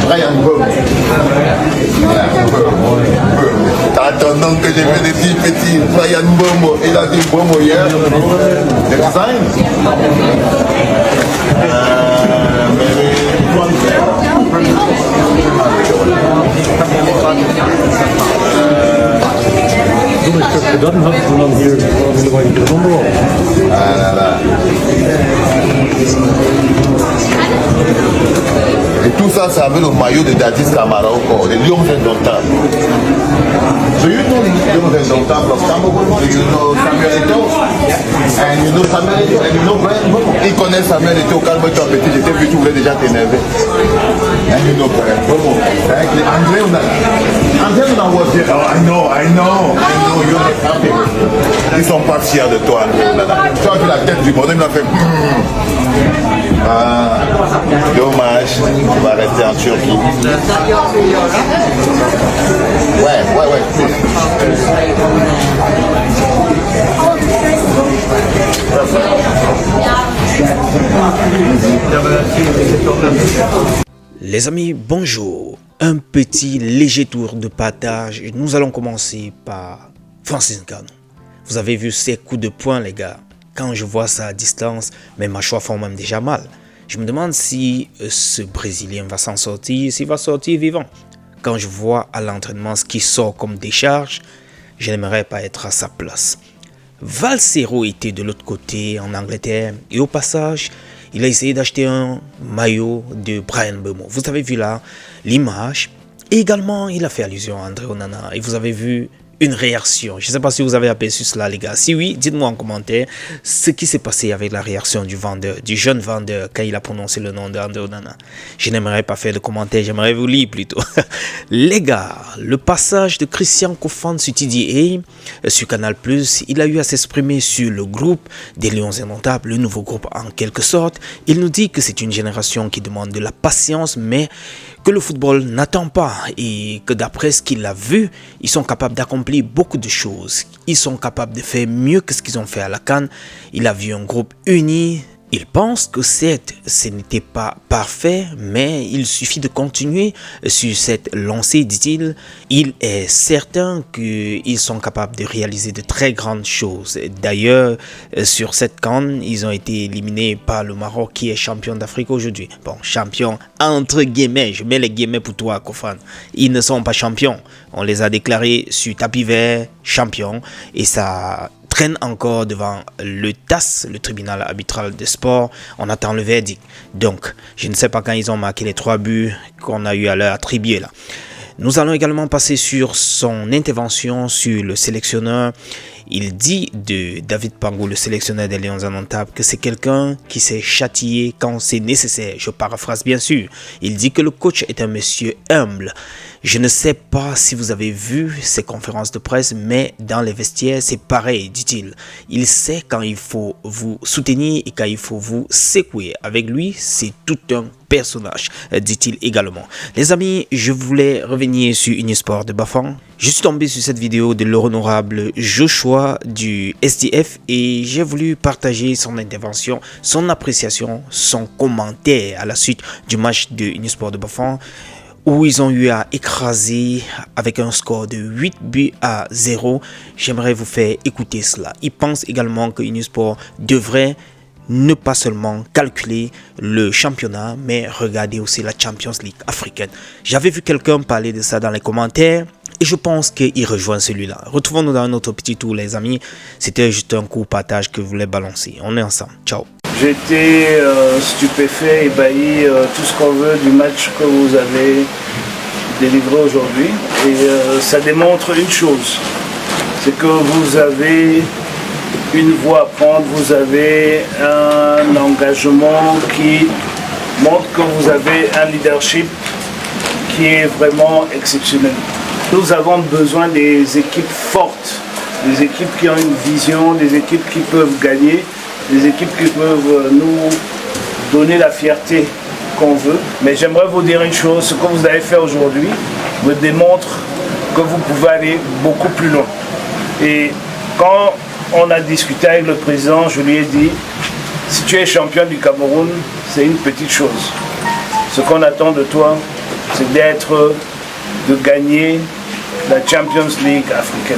Brian Boum. Attendant que je veux des petits Brian Boum, il a dit Boum hier. The design. Forgotten how to run here going to the number one. Et tout ça, c'est avec le maillot de Dadis Camara au corps, les Lions indomptables. So you know the Lions indomptables of Cameroon, you know Samuel Eto'o, and you know Samuel Eto'o, and you know Brian Boum. Il connaît Samuel Eto'o quand tu es petit, j'étais vu, tu voulais déjà t'énerver. And you know Brian Boum. André Onana was here. Oh, I know, you're not happy. Ils sont pas fiers de toi, André Onana. Tu as vu la tête du bonhomme, il a fait Ah, dommage, tu vas rester en Turquie. Ouais. Les amis, bonjour. Un petit léger tour de partage. Nous allons commencer par Francis Ngannou. Vous avez vu ses coups de poing, les gars. Quand je vois ça à distance, mes mâchoires font même déjà mal. Je me demande si ce Brésilien va s'en sortir, s'il va sortir vivant. Quand je vois à l'entraînement ce qui sort comme décharge, je n'aimerais pas être à sa place. Valsero était de l'autre côté en Angleterre et au passage, il a essayé d'acheter un maillot de Brian Boum. Vous avez vu là l'image. Et également, il a fait allusion à André Onana. Et vous avez vu une réaction. Je ne sais pas si vous avez aperçu cela, les gars. Si oui, dites-moi en commentaire ce qui s'est passé avec la réaction du vendeur, du jeune vendeur, quand il a prononcé le nom d'André Onana. Je n'aimerais pas faire de commentaires, j'aimerais vous lire plutôt. Les gars, le passage de Christian Kofan sur TDA, sur Canal+, il a eu à s'exprimer sur le groupe des Lions Indomptables, le nouveau groupe en quelque sorte. Il nous dit que c'est une génération qui demande de la patience, mais que le football n'attend pas et que d'après ce qu'il a vu, ils sont capables d'accomplir beaucoup de choses. Ils sont capables de faire mieux que ce qu'ils ont fait à la CAN. Il a vu un groupe uni. Il pense que certes, ce n'était pas parfait, mais il suffit de continuer sur cette lancée, dit-il. Il est certain qu'ils sont capables de réaliser de très grandes choses. D'ailleurs, sur cette CAN, ils ont été éliminés par le Maroc qui est champion d'Afrique aujourd'hui. Bon, champion entre guillemets, je mets les guillemets pour toi, Kofan. Ils ne sont pas champions. On les a déclarés sur tapis vert champions et ça traîne encore devant le TAS, le tribunal arbitral de sport. On attend le verdict. Donc, je ne sais pas quand ils ont marqué les 3 buts qu'on a eu à leur attribuer là. Nous allons également passer sur son intervention sur le sélectionneur. Il dit de David Pango, le sélectionneur des Lions Indomptables, que c'est quelqu'un qui s'est châtié quand c'est nécessaire. Je paraphrase bien sûr. Il dit que le coach est un monsieur humble. Je ne sais pas si vous avez vu ces conférences de presse, mais dans les vestiaires, c'est pareil, dit-il. Il sait quand il faut vous soutenir et quand il faut vous secouer. Avec lui, c'est tout un personnage, dit-il également. Les amis, je voulais revenir sur Unisport de Bafang. Je suis tombé sur cette vidéo de l'honorable Joshua du SDF et j'ai voulu partager son intervention, son appréciation, son commentaire à la suite du match de Unisport de Bafang, où ils ont eu à écraser avec un score de 8-0. J'aimerais vous faire écouter cela. Il pense également que Unisport devrait ne pas seulement calculer le championnat, mais regarder aussi la Champions League africaine. J'avais vu quelqu'un parler de ça dans les commentaires et je pense qu'il rejoint celui-là. Retrouvons-nous dans un autre petit tour, les amis. C'était juste un coup partage que je voulais balancer. On est ensemble. Ciao. J'étais stupéfait, ébahi, tout ce qu'on veut du match que vous avez délivré aujourd'hui. Et ça démontre une chose, c'est que vous avez une voie à prendre, vous avez un engagement qui montre que vous avez un leadership qui est vraiment exceptionnel. Nous avons besoin des équipes fortes, des équipes qui ont une vision, des équipes qui peuvent gagner, des équipes qui peuvent nous donner la fierté qu'on veut. Mais j'aimerais vous dire une chose, ce que vous avez fait aujourd'hui me démontre que vous pouvez aller beaucoup plus loin. Et quand on a discuté avec le président, je lui ai dit, si tu es champion du Cameroun, c'est une petite chose. Ce qu'on attend de toi, c'est de gagner la Champions League africaine.